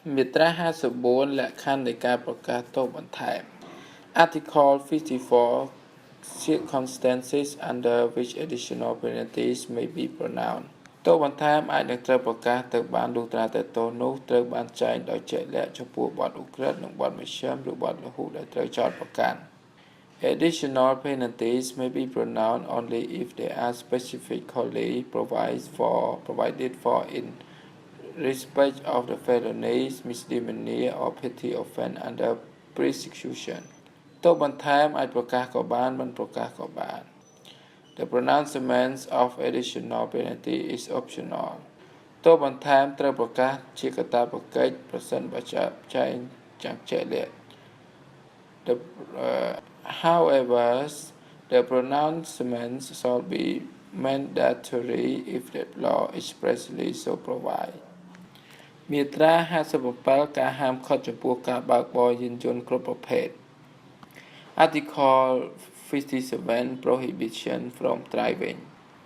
មាត្រា54លក្ខខណ្ឌនៃការប្រកាសទោសបន្ថែម Article 54 circumstances under which additional penalties may be pronounced ទោសបន្ថែមអាចនឹងត្រូវប្រកាសទៅបានលុះត្រាតែទោសនោះត្រូវបានចែងដោយជាក់លាក់ចំពោះបទឧក្រិដ្ឋនិងបទមធ្យមឬបទលហុដែលត្រូវចោទប្រកាន់ Additional penalties may be pronounced only if they are specifically provided for in respect of the felonies, misdemeanor or petty offense under prosecution ទោសបន្ថែមអាចប្រកាសក៏បានមិនប្រកាសក៏បាន The pronouncement of additional penalty is optional ទោសបន្ថែមត្រូវប្រកាសជាកាតព្វកិច្ចប្រសិនបើចែងចាំជាក់លាក់ However, the pronouncement shall be mandatory if the law expressly so provide មាត្រា57ការហាមឃាត់ចំពោះការបើកបរយានយន្តគ្រប់ប្រភេទ Article 57 Prohibition from driving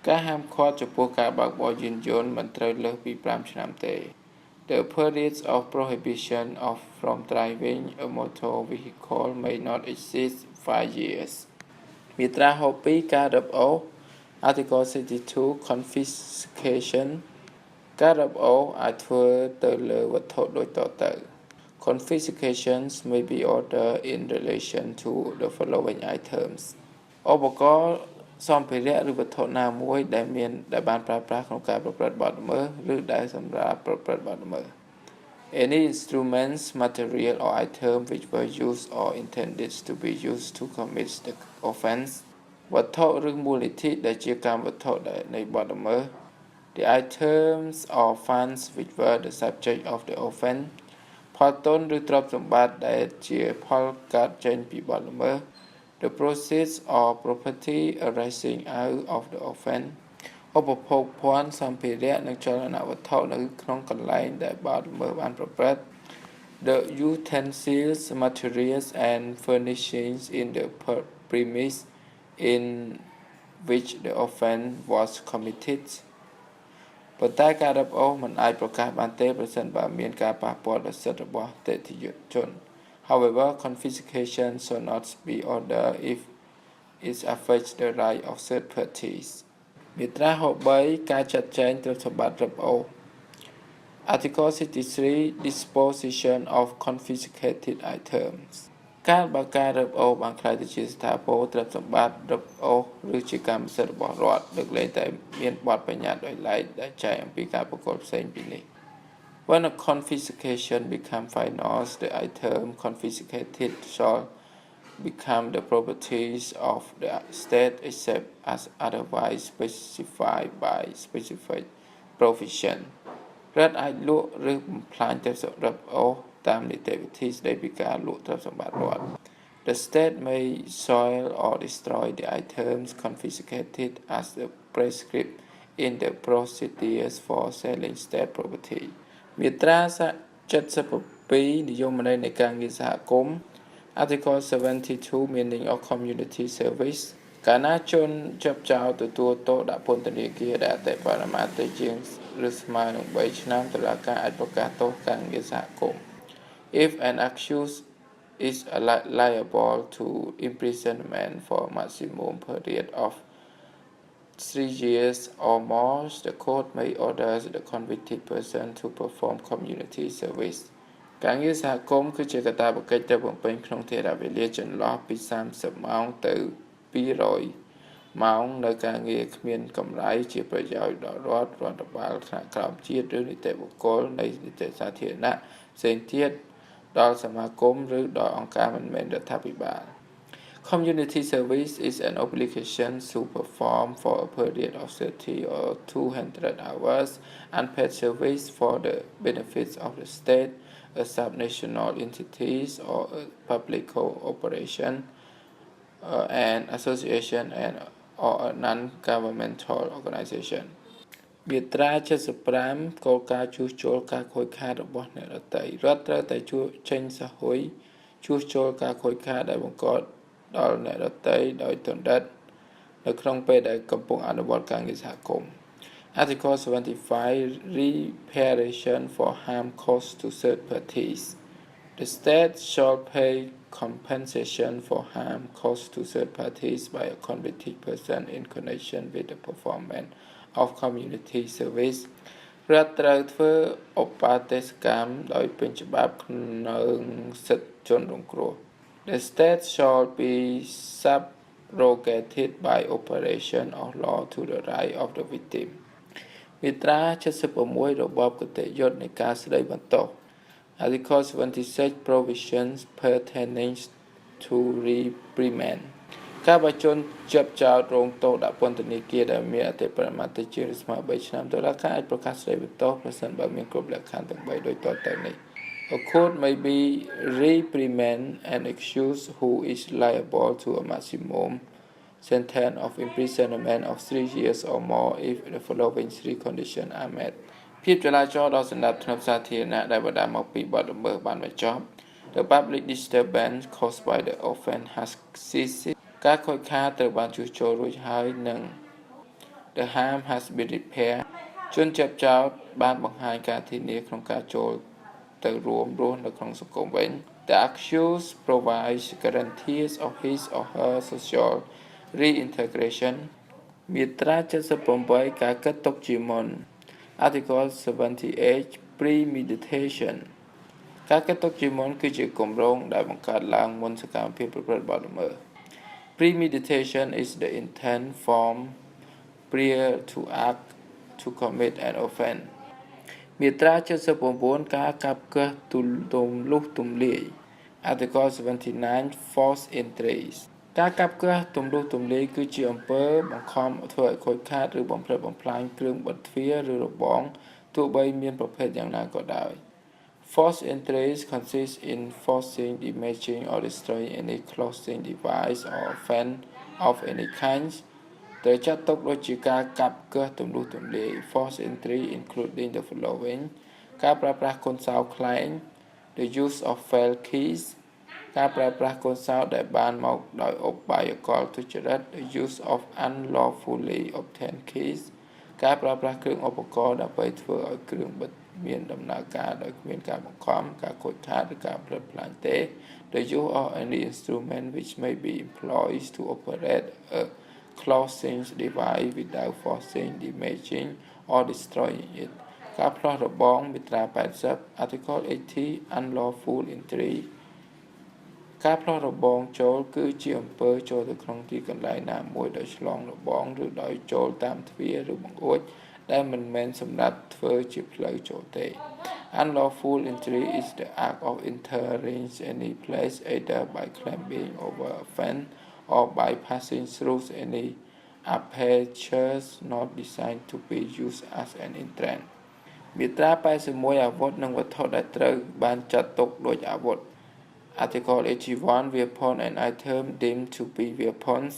ការហាមឃាត់ចំពោះការបើកបរយានយន្តមិនត្រូវលើសពី5ឆ្នាំទេ The periods of prohibition from driving a motor vehicle may not exceed 5 years មាត្រា62ការរឹបអូស Article 62 Confiscation ការរឹបអូសអាចធ្វើទៅលើវត្ថុដូចតទៅ Confiscations may be ordered in relation to the following items ឧបករណ៍សម្ភារៈឬវត្ថុណាមួយដែលបានប្រើប្រាស់ក្នុងការប្រព្រឹត្តបទល្មើសឬដែលសម្រាប់ប្រព្រឹត្តបទល្មើស Any instruments, material or item which were used or intended to be used to commit the offense វត្ថុឬមូលនិធិដែលជាកម្មវត្ថុនៃបទល្មើស The items or funds which were the subject of the offense ផលទុនឬទ្រព្យសម្បត្តិដែលជាផលកើតចេញពីបទល្មើស The proceeds or property arising out of the offense ឧបភោគភ័ណ្ឌសម្ភារៈនិងចលនវត្ថុនៅក្នុងកន្លែងដែលបទល្មើសបានប្រព្រឹត្ត The utensils, materials and furnishings in the premise in which the offense was committed ប៉ុន្តែការរឹបអូសមិនអាចប្រកាសបានទេប្រសិនបើមានការប៉ះពាល់ដល់សិទ្ធិរបស់អតិថិជន However, confiscation shall not be ordered if it affects the right of third parties មាត្រា63ការចាត់ចែងទ្រព្យសម្បត្តិរឹបអូស Article 63 Disposition of confiscated items ការបើកការរឹបអូសបានក្លាយទៅជាស្ថាពរទ្រព្យសម្បត្តិរឹបអូសឬជាកម្មសិទ្ធិរបស់រដ្ឋលើកលែងតែមានបទបញ្ញត្តិដោយឡែកដែលចែងអំពីការប្រកល់ផ្សេងពីនេះ When a confiscation becomes final, the item confiscated shall become the properties of the state except as otherwise specified by specific provision រដ្ឋអាចលក់ឬបំផ្លាញទ្រព្យសម្បត្តិរឹបអូសតាមនីតិវិធីស្តីពីការលក់ទ្រព្យសម្បត្តិរដ្ឋ The state may soil or destroy the items confiscated as prescribed in the procedures for selling state property មាត្រា72និយមន័យនៃការងារសហគមន៍ Article 72 Meaning of Community Service កាលណាជនចាប់ចោលទទួលទោសដាក់ពន្ធនាគារដែលអតិបរមាទៅជាងឬស្មើនឹង3ឆ្នាំតុលាការអាចប្រកាសទោសការងារសហគមន៍ If an accused is liable to imprisonment for a maximum period of 3 years or more, the court may order the convicted person to perform community service. ការងារសហគមន៍គឺជាកាតព្វកិច្ចត្រូវបំពេញក្នុងថេរវេលាចន្លោះពី30ម៉ោងទៅ200ម៉ោងនៅការងារគ្មានកម្រៃជាប្រយោជន៍ដល់រដ្ឋបាលថ្នាក់ក្រោមជាតិឬនីតិបុគ្គលនៃនីតិសាធារណៈផ្សេងទៀតដល់សមាគមឬដល់អង្គការមិនមែនរដ្ឋាភិបាល Community service is an obligation to perform for a period of 30 or 200 hours unpaid service for the benefits of the state, a subnational entities or a public cooperation, an association or a non-governmental organization. មាត្រា75គោលការណ៍ជួសជុលការខូចខាតរបស់អ្នកដទៃរដ្ឋត្រូវតែចេញសហុយជួសជុលការខូចខាតដែលបង្កដល់អ្នកដទៃដោយទណ្ឌិតនៅក្នុងពេលដែលកំពុងអនុវត្តការងារសហគមន៍ Article 75 Reparation for harm caused to third parties. The state shall pay compensation for harm caused to third parties by a convicted person in connection with the performance of community service រដ្ឋត្រូវធ្វើឧបទេសកម្មដោយពេញច្បាប់ក្នុងសិទ្ធិជនរងគ្រោះ The state shall be subrogated by operation of law to the right of the victim មាត្រា76របបគតិយុត្តនៃការស្តីបន្ទោស Article 76 Provisions pertaining to reprimand ការបញ្ជូនជាប់ចោតរងទោសដាក់ពន្ធនាគារដែលមានអតិបរមាតិចជាងឬស្មើ3ឆ្នាំតុលាការអាចប្រកាសស្តីបន្ទោសប្រសិនបើមានគ្រប់លក្ខខណ្ឌទាំង3ដូចតទៅនេះ A court may be reprimand an accused who is liable to a maximum sentence of imprisonment of 3 years or more if the following 3 conditions are met ភាពចលាចលដល់សណ្ដាប់ធ្នាប់សាធារណៈដែលបណ្ដាលមកពីបទល្មើសបានបញ្ចប់ The public disturbance caused by the offence has ceased ការខូចខាតត្រូវបានជួសជុលរួចហើយនិង The harm has been repaired ជនជាប់ចោតបានបង្ហាញការធានាក្នុងការចូលទៅរួមរស់នៅក្នុងសង្គមវិញ The accused provides guarantees of his or her social reintegration មាត្រា78ការកាត់ទុកជាមុន Article 78 Premeditation ការកាត់ទុកជាមុនគឺជាគម្រោងដែលបង្កើតឡើងមុនសកម្មភាពប្រព្រឹត្តបទល្មើស Premeditation is the intent form prior to act to commit an offence មាត្រា79ការកាប់កឹះទម្លុះទម្លាយ Article 79 False entries ការកាប់កឹះទម្លុះទម្លាយគឺជាអំពើបង្ខំធ្វើឲ្យខូចខាតឬបំផ្លិចបំផ្លាញគ្រឿងបន្ទាឬរបងទោះបីមានប្រភេទយ៉ាងណាក៏ដោយ False entries consist in forcing, damaging or destroying any clothing device or fan of any kind ត្រូវចាត់ទុកដូចជាការកាប់កឹះទម្លុះទម្លាយ False entry including the following ការប្រើប្រាស់គុណសោខ្លែង The use of failed keys ការប្រើប្រាស់គុណសោដែលបានមកដោយឧបាយកលទុច្ចរិត The use of unlawfully obtained keys ការប្រើប្រាស់គ្រឿងឧបករណ៍ដើម្បីធ្វើឲ្យគ្រឿងបិទមានដំណើរការដោយគ្មានការបង្ខំការខូចខាតឬការផ្លិចផ្លាញទេ The use of any instrument which may be employed to operate a closing device without forcing, damaging or destroying it ការផ្លាស់របងមាត្រា80 Article 80 Unlawful entry ការផ្លាស់របងចូលគឺជាអំពើចូលទៅក្នុងទីកន្លែងណាមួយដោយឆ្លងរបងឬដោយចូលតាមទ្វារឬបង្អួចដែលមិនមែនសម្រាប់ធ្វើជាផ្លូវចូលទេ Unlawful entry is the act of entering any place either by climbing over a fence or by passing through any apertures not designed to be used as an entrance មាត្រា81អាវុធនិងវត្ថុដែលត្រូវបានចាត់ទុកដូចអាវុធ Article 81 Weapon and item deemed to be weapons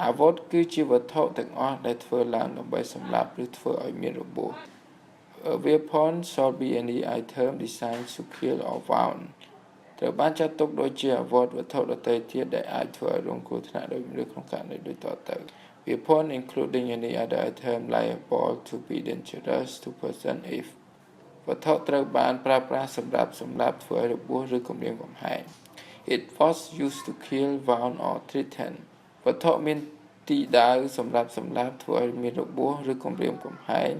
អាវុធគឺជាវត្ថុទាំងអស់ដែលធ្វើឡើងដើម្បីសម្លាប់ឬធ្វើឲ្យមានរបួស A weapon shall be any item designed to kill or wound ត្រូវបានចាត់ទុកដូចជាអាវុធវត្ថុដទៃទៀតដែលអាចធ្វើឲ្យរងគ្រោះថ្នាក់ដោយមនុស្សក្នុងករណីដូចតទៅ Weapon including any other item liable to be dangerous to person if វត្ថុត្រូវបានប្រើប្រាស់សម្រាប់សម្លាប់ធ្វើឲ្យរបួសឬគំរាមកំហែង It was used to kill, wound or threaten វត្ថុមានទីដៅសម្រាប់សម្លាប់ធ្វើឲ្យមានរបួសឬគំរាមកំហែង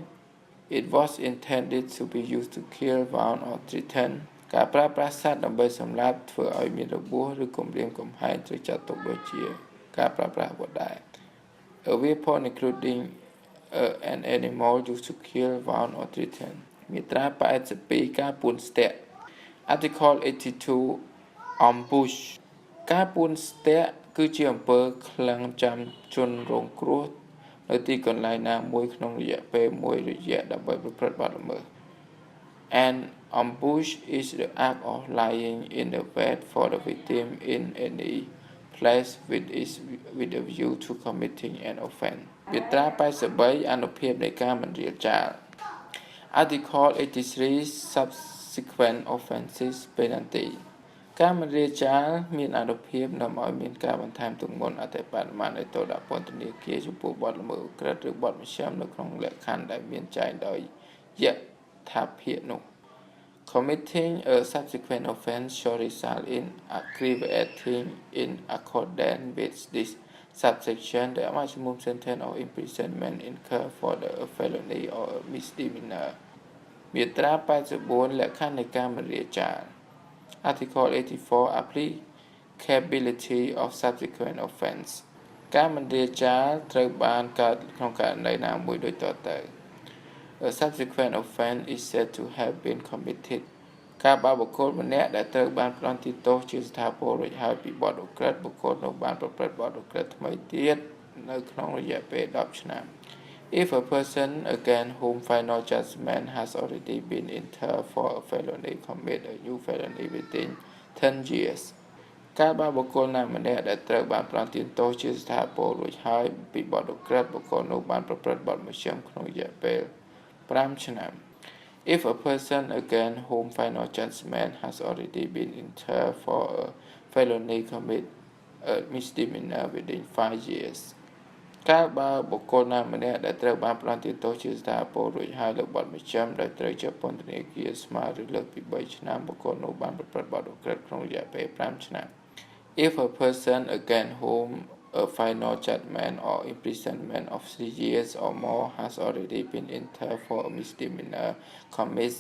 It was intended to be used to kill, wound or threaten ការប្រើប្រាស់សត្វដើម្បីសម្លាប់ធ្វើឲ្យមានរបួសឬគំរាមកំហែងត្រូវចាត់ទុកដូចជាការប្រើប្រាស់អាវុធដែរ A weapon including an animal used to kill, wound or threaten មាត្រា82ការពួនស្ទាក់ Article 82 Ambush ការពួនស្ទាក់គឺជាអំពើឃ្លាំងចាំជនរងគ្រោះនៅទីកន្លែងណាមួយក្នុងរយៈពេលមួយរយៈដើម្បីប្រព្រឹត្តបទល្មើស An ambush is the act of lying in the wait for the victim in any place with a view to committing an offence មាត្រា83អនុភាពនៃការមិនរាលចាល Article 83 Subsequent offences penalty ការមិនរាយការណ៍មានអនុភាពនាំឲ្យមានការបន្ថែមទម្ងន់អតិបរមានៃទោសដាក់ពន្ធនាគារចំពោះបទល្មើសឧក្រិដ្ឋឬបទមធ្យមនៅក្នុងលក្ខខណ្ឌដែលមានចែងដោយយថាភាគនោះ Committing a subsequent offense shall result in aggravating in accordance with this subsection the maximum sentence of imprisonment incurred for the felony or misdemeanor មាត្រា84លក្ខខណ្ឌនៃការមិនរាយការណ៍ Article 84 Applicability of subsequent offense ការមិនរាយការណ៍ត្រូវបានកើតក្នុងករណីណាមួយដូចតទៅ A subsequent offense is said to have been committed ការបើបុគ្គលម្នាក់ដែលត្រូវបានផ្តន្ទាទោសជាស្ថាពររួចហើយពីបទឧក្រិដ្ឋបុគ្គលនោះបានប្រព្រឹត្តបទឧក្រិដ្ឋថ្មីទៀតនៅក្នុងរយៈពេល10ឆ្នាំ If a person against whom final judgment has already been entered for a felony commit a new felony within 10 years ការបើបុគ្គលណាម្នាក់ដែលត្រូវបានផ្តន្ទាទោសជាស្ថាពររួចហើយពីបទឧក្រិដ្ឋបុគ្គលនោះបានប្រព្រឹត្តបទមធ្យមក្នុងរយៈពេល5ឆ្នាំ If a person against whom final judgment has already been entered for a felony commit a misdemeanor within 5 years ការបើបុគ្គលណាម្នាក់ដែលត្រូវបានផ្តន្ទាទោសជាស្ថាពររួចហើយលើបទមធ្យមដែលត្រូវជាពន្ធនាគារស្មើឬលើសពី3ឆ្នាំបុគ្គលនោះបានប្រព្រឹត្តបទឧក្រិដ្ឋក្នុងរយៈពេល5ឆ្នាំ If a person against whom a final judgment or imprisonment of 3 years or more has already been entered for a misdemeanor commits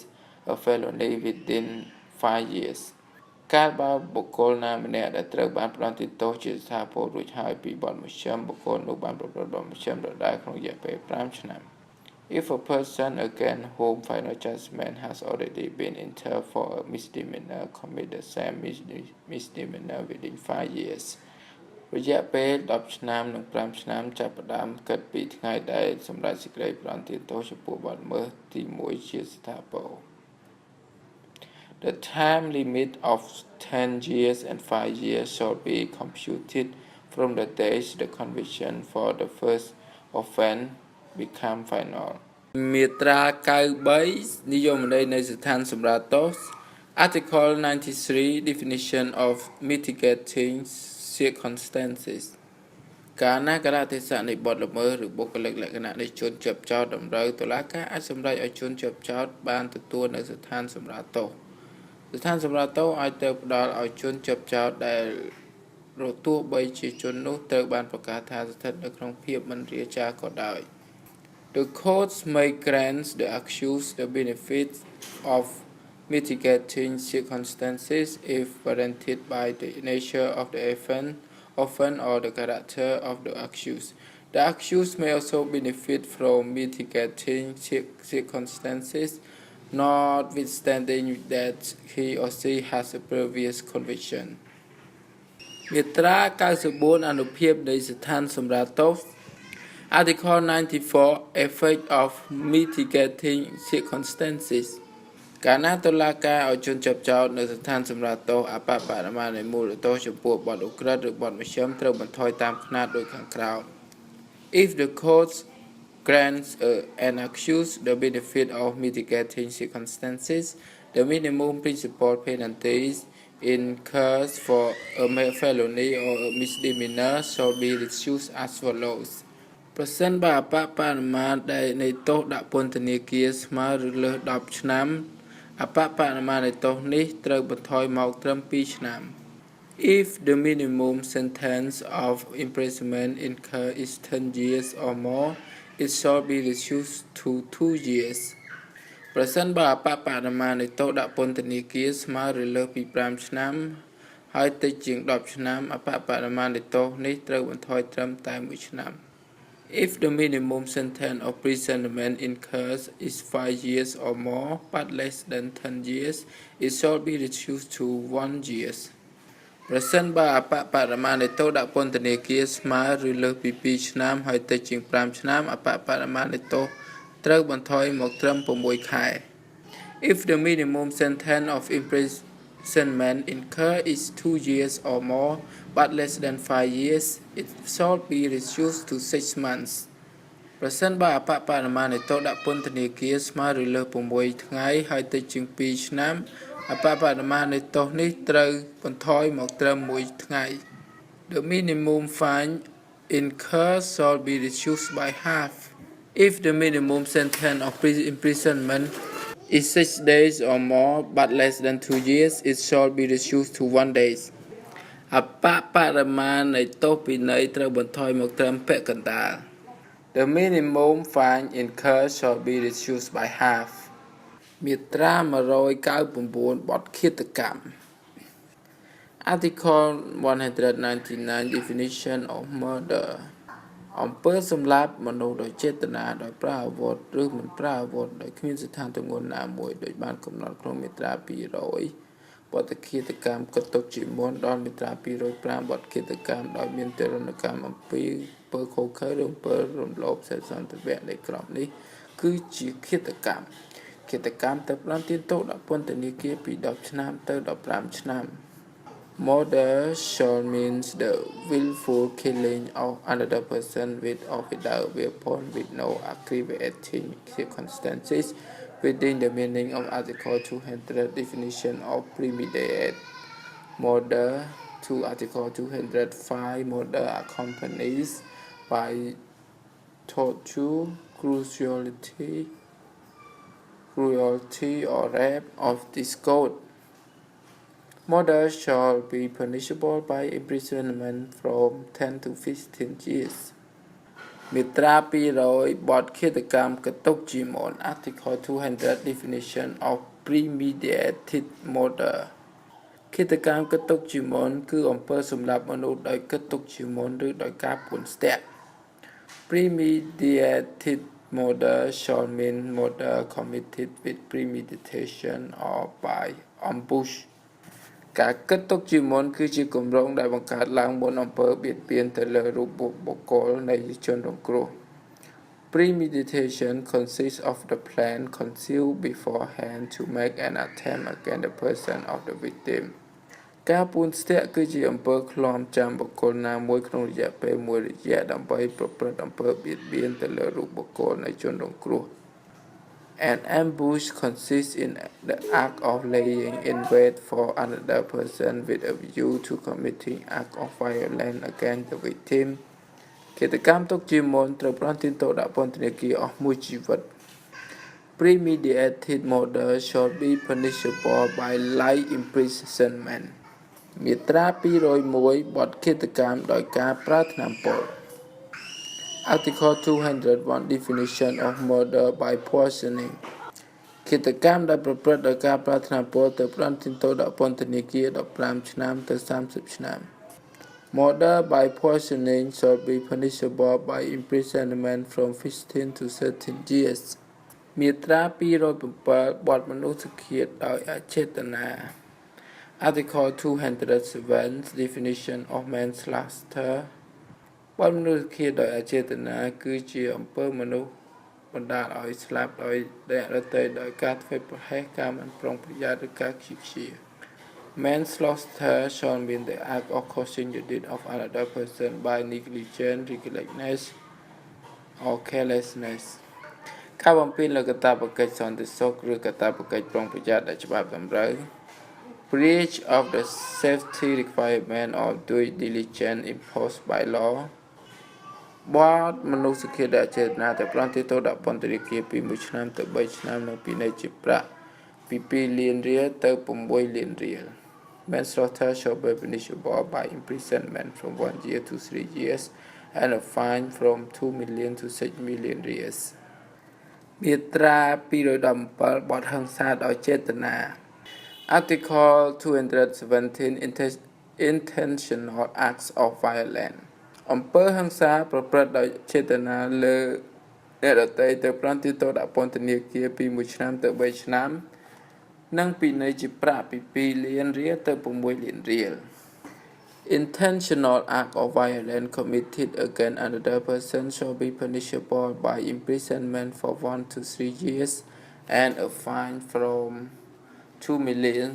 a felony within 5 years ការបើបុគ្គលណាម្នាក់ដែលត្រូវបានផ្តន្ទាទោសជាស្ថាពររួចហើយពីបទមធ្យមបុគ្គលនោះបានប្រព្រឹត្តបទមធ្យមដដែលក្នុងរយៈពេល5ឆ្នាំ If a person against whom final judgment has already been entered for a misdemeanor commit the same misdemeanor within 5 years រយៈពេល10ឆ្នាំនិង5ឆ្នាំចាប់ផ្ដើមគិតពីថ្ងៃដែលសម្រេចសេចក្តីផ្តន្ទាទោសចំពោះបទល្មើសទី1ជាស្ថាពរ The time limit of 10 years and 5 years shall be computed from the date the conviction for the first offense become final មាត្រា93និយមន័យនៃស្ថានសម្រាប់ទោស Article 93 Definition of mitigating circumstances កាលណាកលៈទេសៈនៃបទល្មើសឬបុគ្គលិកលក្ខណៈនៃជនជាប់ចោទតម្រូវតុលាការអាចសម្រេចឲ្យជនជាប់ចោទបានទទួលនៅស្ថានសម្រាប់ទោសស្ថានសម្រាប់ទោសអាចទៅផ្ដល់ឲ្យជនជាប់ចោទដែលរទោះបីជាជននោះត្រូវបានប្រកាសថាស្ថិតនៅក្នុងភាពមិនរាយការណ៍ក៏ដោយ The courts may grant the accused the benefit of mitigating circumstances if warranted by the nature of the offense or the character of the accused. The accused may also benefit from mitigating circumstances notwithstanding that he or she has a previous conviction. មាត្រា94អនុភាពនៃស្ថានសម្រាប់ទោស Article 94 Effect of mitigating circumstances កាលណាតុលាការឲ្យជនជាប់ចោទនៅស្ថានសម្រាប់ទោសអបបរមានៃមូលទោសចំពោះបទឧក្រិដ្ឋឬបទមធ្យមត្រូវបន្ថយតាមខ្នាតដូចខាងក្រោម If the court grants an accused the benefit of mitigating circumstances the minimum principal penalties incurred for a felony or a misdemeanor shall be reduced as follows ប្រសិនបើអបបរមាដែលនៃទោសដាក់ពន្ធនាគារស្មើឬលើស10ឆ្នាំអបបរមានៃទោសនេះត្រូវបន្ថយមកត្រឹម2ឆ្នាំ If the minimum sentence of imprisonment incurred is 10 years or more it shall be reduced to 2 years ប្រសិនបើអបបរមានៃទោសដាក់ពន្ធនាគារស្មើឬលើសពី5ឆ្នាំហើយតិចជាង10ឆ្នាំអបបរមានៃទោសនេះត្រូវបន្ថយត្រឹមតែ1ឆ្នាំ If the minimum sentence of imprisonment incurred is 5 years or more but less than 10 years it shall be reduced to 1 year ប្រសិនបើអបបរមានៃទោសដាក់ពន្ធនាគារស្មើឬលើសពី2ឆ្នាំហើយតិចជាង5ឆ្នាំអបបរមានៃទោសត្រូវបន្ថយមកត្រឹម6ខែ If the minimum sentence of imprisonment incurred is 2 years or more but less than 5 years it shall be reduced to 6 months ប្រសិនបើអបបរមានៃទោសដាក់ពន្ធនាគារស្មើឬលើស6ថ្ងៃហើយតិចជាង2ឆ្នាំអ បបរមានៃទោសនេះត្រូវបន្ថយមកត្រឹម1ថ្ងៃ The minimum fine incurred shall be reduced by half if the minimum sentence of imprisonment is 6 days or more but less than 2 years it shall be reduced to 1 day អបបរមានៃទោសពិន័យត្រូវបន្ថយមកត្រឹមពាក់កណ្ដាល The minimum fine incurred shall be reduced by half មាត្រា199បទឃាតកម្ម Article 199 Definition of Murder អំពើសម្លាប់មនុស្សដោយចេតនាដោយប្រើអាវុធឬមិនប្រើអាវុធដោយគ្មានស្ថានទម្ងន់ណាមួយដោយបានកំណត់ក្នុងមាត្រា200បទឃាតកម្មក៏ទុកជាមុនដល់មាត្រា205បទឃាតកម្មដោយមានទរណកម្មអំពីអំពើឃោរឃៅឬអំពើរំលោភសេរីសន្តិវៈនៃក្រមនេះគឺជាឃាតកម្មឃាតកម្មទៅបានទានទោសដាក់ពន្ធនាគារពី10ឆ្នាំទៅ15ឆ្នាំ Murder shall means the willful killing of another person with or without weapon with no aggravating circumstances within the meaning of Article 200 definition of premeditated murder to Article 205 murder accompanied by torture, cruelty or rape of this code. Murder shall be punishable by imprisonment from 10 to 15 years. មាត្រា200បទឃាតកម្មកតុកជាមុន Article 200 definition of premeditated murder ឃាតកម្មកតុកជាមុនគឺអំពើសម្លាប់មនុស្សដោយគិតទុកជាមុនឬដោយការពួនស្ទាក់ Premeditated murder shall mean murder committed with premeditation or by ambush ការគិតទុកជាមុនគឺជាគម្រោងដែលបង្កើតឡើងមុនអំពើបៀតបៀនទៅលើរូបបុគ្គលនៃជនរងគ្រោះ Premeditation consists of the plan conceived beforehand to make an attempt against the person of the victim ការពួនស្ទាក់គឺជាអំពើឃ្លាំចាំបុគ្គលណាមួយក្នុងរយៈពេលមួយរយៈដើម្បីប្រព្រឹត្តអំពើបៀតបៀនទៅលើរូបបុគ្គលនៃជនរងគ្រោះ An ambush consists in the act of laying in wait for another person with a view to committing act of violence against the victim. ឃាតកម្មទុកជាមុនត្រូវបានទាញទោសដាក់ពន្ធនាគារអស់មួយជីវិត Premeditated murder shall be punishable by life imprisonment. មាត្រា201បទឃាតកម្មដោយការប្រើថ្នាំពុល Article 201 definition of murder by poisoning ឃាតកម្មដែលប្រព្រឹត្តដោយការប្រើថ្នាំពុលទៅផ្ដន្ទាទោសដាក់ពន្ធនាគារ15ឆ្នាំទៅ30ឆ្នាំ Murder by poisoning shall be punishable by imprisonment from 15 to 13 years មាត្រា207បទមនុស្សឃាតដោយអចេតនា Article 207 definition of manslaughter បទមនុស្សឃាតដោយអចេតនាគឺជាអំពើមនុស្សបណ្ដាលឲ្យស្លាប់ដោយអ្នកដទៃដោយការធ្វើប្រហែសការមិនប្រុងប្រយ័ត្នឬការខ្ជិលខ្ជា Manslaughter shall mean the act of causing the death of another person by negligence, recklessness or carelessness ការបំពេញលើកាតព្វកិច្ចសន្តិសុខឬកាតព្វកិច្ចប្រុងប្រយ័ត្នដែលច្បាប់តម្រូវ Breach of the safety requirement or due diligence imposed by law បទមនុស្សឃាតដែលចេតនាតែផ្ដន្ទាទោសដាក់ពន្ធនាគារពី1ឆ្នាំទៅ3ឆ្នាំនិងពិន័យជាប្រាក់ពី2លានរៀលទៅ6លានរៀល Manslaughter shall be punishable by imprisonment from 1 year to 3 years and a fine from 2 million to 6 million reals មាត្រា217បទហិង្សាដោយចេតនា Article 217 intentional acts of violence អំពើហិង្សាប្រព្រឹត្តដោយចេតនាលើអ្នកដទៃទៅផ្ដន្ទាទោសដាក់ពន្ធនាគារពី1ឆ្នាំទៅ3ឆ្នាំនិងពិន័យជាប្រាក់ពី2លានរៀលទៅ6លានរៀល Intentional act of violence committed against another person shall be punishable by imprisonment for 1 to 3 years and a fine from 2 million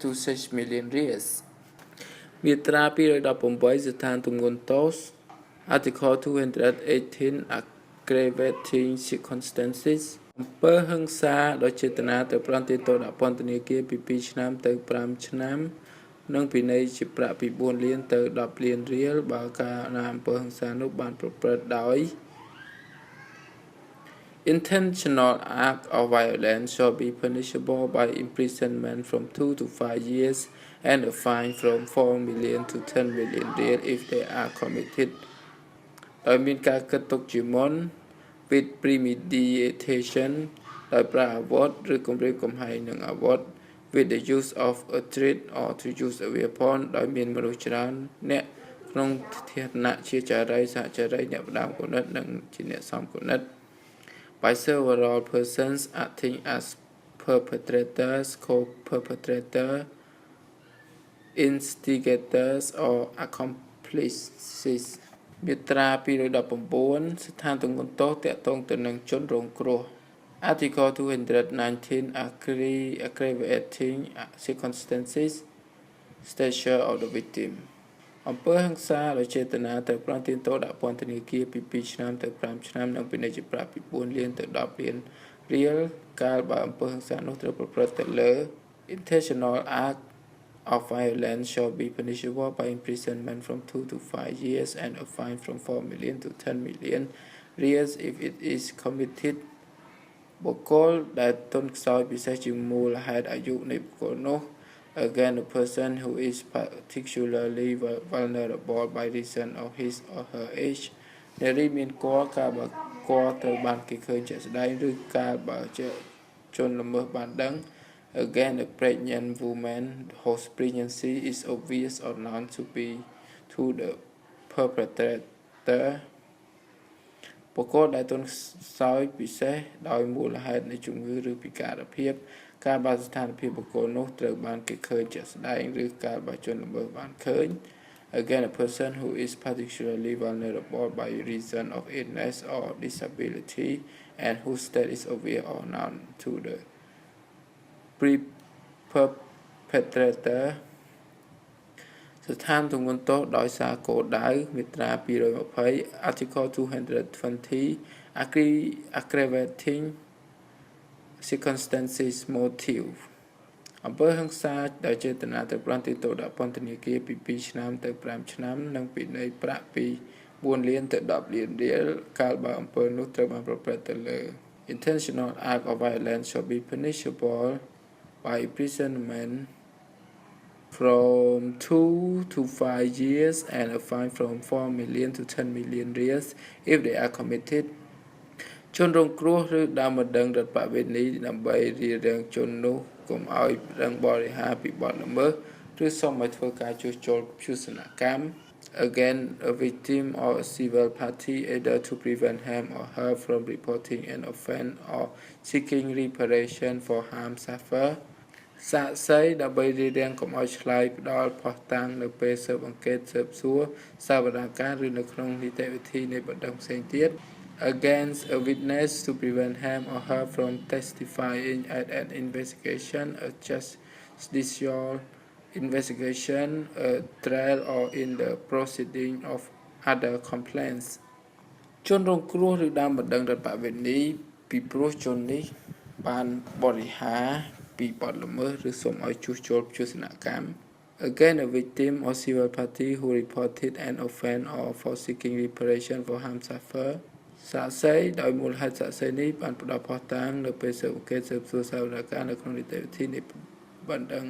to 6 million reals មាត្រា218ស្ថានទម្ងន់ទោស Article 218 aggravating circumstances អំពើហិង្សាដោយចេតនាទៅប្រន្ទាទោសដាក់ពន្ធនាគារពី2ឆ្នាំទៅ5ឆ្នាំនិងពិន័យជាប្រាក់ពី4លានទៅ10លានរៀលបើកាលណាអំពើហិង្សានោះបានប្រព្រឹត្តដោយ Intentional act of violence shall be punishable by imprisonment from 2 to 5 years and a fine from 4 million to 10 million riel if they are committed ដោយមានការគិតទុកជាមុន with premeditation ដោយប្រើអាវុធឬគំរាមកំហែងនឹងអាវុធ with the use of a threat or to use a weapon ដោយមានមនុស្សច្រើនអ្នកក្នុងធាតុណៈជាចារីសហចារីអ្នកផ្ដាំគំនិតនិងជាអ្នកសំគំនិត by several persons acting as perpetrators, co-perpetrator, instigators or accomplices មាត្រា219ស្ថានទម្ងន់ទោសទាក់ទងទៅនឹងជនរងគ្រោះ Article 219 aggravating circumstances stature of the victim អំពើហិង្សាដោយចេតនាទៅប្រន្ទាទោសដាក់ពន្ធនាគារពី2ឆ្នាំទៅ5ឆ្នាំនិងពិន័យជាប្រាក់ពី4លានទៅ10លានរៀលកាលបើអំពើហិង្សានោះត្រូវប្រព្រឹត្តទៅលើ Intentional act of violence shall be punishable by imprisonment from 2 to 5 years and a fine from 4 million to 10 million reals if it is committed បុគ្គលដែលទន់ខ្សោយពិសេសជាមូលហេតុអាយុនៃបុគ្គលនោះ again a person who is particularly vulnerable by reason of his or her age អ្នករីមានគល់កាលបើគល់ត្រូវបានគេឃើញជាក់ស្ដែងឬកាលបើជាជនល្មើសបានដឹង again a pregnant woman whose pregnancy is obvious or known to be to the perpetrator បុគ្គលដែលទន់ខ្សោយពិសេសដោយមូលហេតុនៃជំងឺឬពិការភាពកាលបើស្ថានភាពបុគ្គលនោះត្រូវបានគេឃើញជាក់ស្ដែងឬកាលបើជនល្មើសបានឃើញ again a person who is particularly vulnerable by reason of illness or disability and whose state is obvious or known to the perpetrator ស្ថានទម្ងន់ទោសដោយសារគោលដៅមាត្រា220 Article 220 aggravating circumstances motive អំពើហិង្សាដោយចេតនាទៅប្រន្ទាទោសដាក់ពន្ធនាគារពី2ឆ្នាំទៅ5ឆ្នាំនិងពិន័យប្រាក់ពី4លានទៅ10លានរៀលកាលបើអំពើនោះត្រូវបានប្រព្រឹត្តទៅលើ Intentional act of violence shall be punishable by imprisonment from 2 to 5 years and a fine from 4 million to 10 million reals if they are committed ជនរងគ្រោះឬដើមម្ដងរដ្ឋបវេនីដើម្បីរារាំងជននោះកុំឲ្យប្រឹងបរិហារពីបទល្មើសឬសូមឲ្យធ្វើការជួសជុលភូសនកម្ម again a victim or a civil party either to prevent him or her from reporting an offence or seeking reparation for harm suffered សាក្សីដើម្បីរារាំងកុំឲ្យឆ្លើយផ្ដល់ភស្តុតាងនៅពេលស៊ើបអង្កេតស៊ើបសួរសាវនាការឬនៅក្នុងនីតិវិធីនៃបណ្ដឹងផ្សេងទៀត against a witness to prevent him or her from testifying at an investigation, a judicial investigation, a trial or in the proceeding of other complaints ជនរងគ្រោះឬដើមបណ្ដឹងរដ្ឋបវេនីពីព្រោះជននេះបានបរិហារពីបទល្មើសឬសូមឲ្យជួសជុលភូសនកម្ម again a victim or civil party who reported an offence or for seeking reparation for harm suffered សាក្សីដោយមូលហេតុសាក្សីនេះបានផ្ដល់ភស្តុតាងនៅពេលស៊ើបអង្កេតស៊ើបសួរសាវនាការនៅក្នុងនីតិវិធីនៃបណ្ដឹង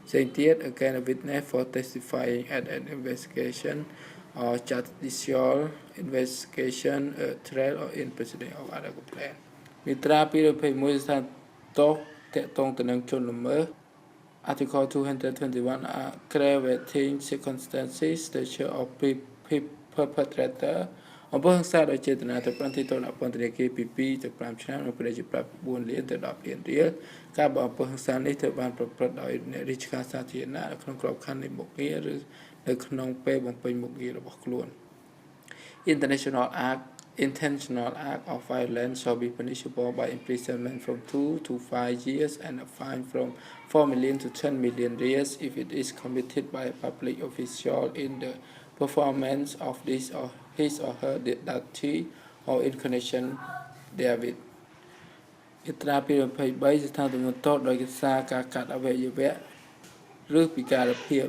ផ្សេងទៀត again a witness for testifying at an investigation or judicial investigation, a trial or in proceeding of other complaint មាត្រា221ស្ថានទោសទាក់ទងទៅនឹងជនល្មើស Article 221 aggravating circumstances stature of perpetrator អំពើហិង្សាដោយចេតនាទៅប្រន្ទាទោសដាក់ពន្ធនាគារពី2ទៅ5ឆ្នាំនិងពិន័យជាប្រាក់ពី4លានទៅ10លានរៀលកាលបើអំពើហិង្សានេះត្រូវបានប្រព្រឹត្តដោយអ្នករាជការសាធារណៈនៅក្នុងក្របខ័ណ្ឌនៃមុខងារឬនៅក្នុងពេលបំពេញមុខងាររបស់ខ្លួន Intentional act of violence shall be punishable by imprisonment from 2 to 5 years and a fine from 4 million to 10 million reals if it is committed by a public official in the performance of his or her duty or in connection therewith មាត្រា223ស្ថានទម្ងន់ទោសដោយសារការកាត់អวัยวៈឬពិការភាព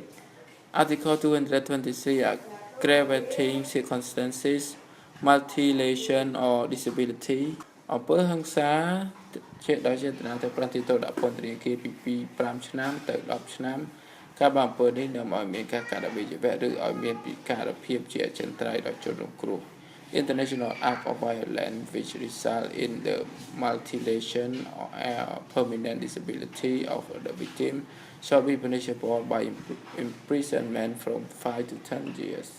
Article 223 aggravating circumstances mutilation or disability អំពើហិង្សាជាដោយចេតនាទៅប្រតិទោសដាក់ពន្ធនាគារពី5ឆ្នាំទៅ10ឆ្នាំការបានអំពើនេះនាំឲ្យមានការកាត់អวัยวៈឬឲ្យមានពិការភាពជាអចិន្ត្រៃយ៍ដល់ជនរងគ្រោះ International act of violence which result in the mutilation or permanent disability of the victim shall be punishable by imprisonment from 5 to 10 years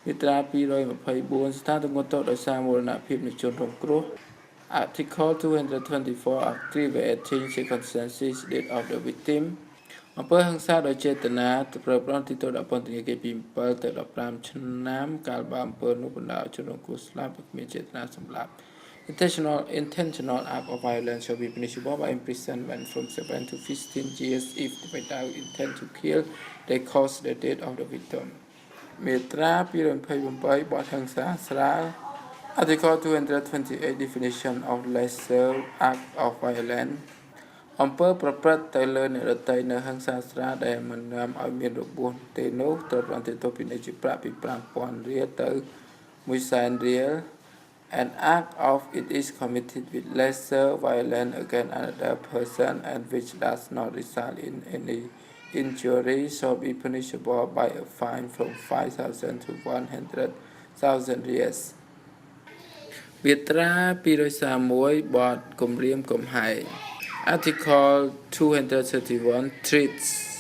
មាត្រា224ស្ថានទម្ងន់ទោសដោយសារមរណភាពនៃជនរងគ្រោះ Article 224 aggravating circumstances death of the victim អំពើហិង្សាដោយចេតនាប្រព្រឹត្តទីទោសដាក់ពន្ធនាគារពី7ទៅ15ឆ្នាំកាលបើអំពើនោះបណ្ដាលឲ្យជនរងគ្រោះស្លាប់ឬគ្មានចេតនាសម្លាប់ intentional act of violence shall be punishable by imprisonment from 7 to 15 years if without intent to kill they cause the death of the victim មាត្រា228បទហិង្សាស្រាល Article 228 definition of lesser act of violence អំពើប្រព្រឹត្តទៅលើអ្នកដទៃនៅហិង្សាស្រាលដែលមិននាំឲ្យមានរបួសទេនោះត្រូវបានទោសពិន័យជាប្រាក់ពី5,000រៀលទៅ100,000រៀល An act of it is committed with lesser violence against another person and which does not result in any injury shall be punishable by a fine from 5,000 to 100,000 reals មាត្រា231បទគំរាមកំហែង Article 231 treats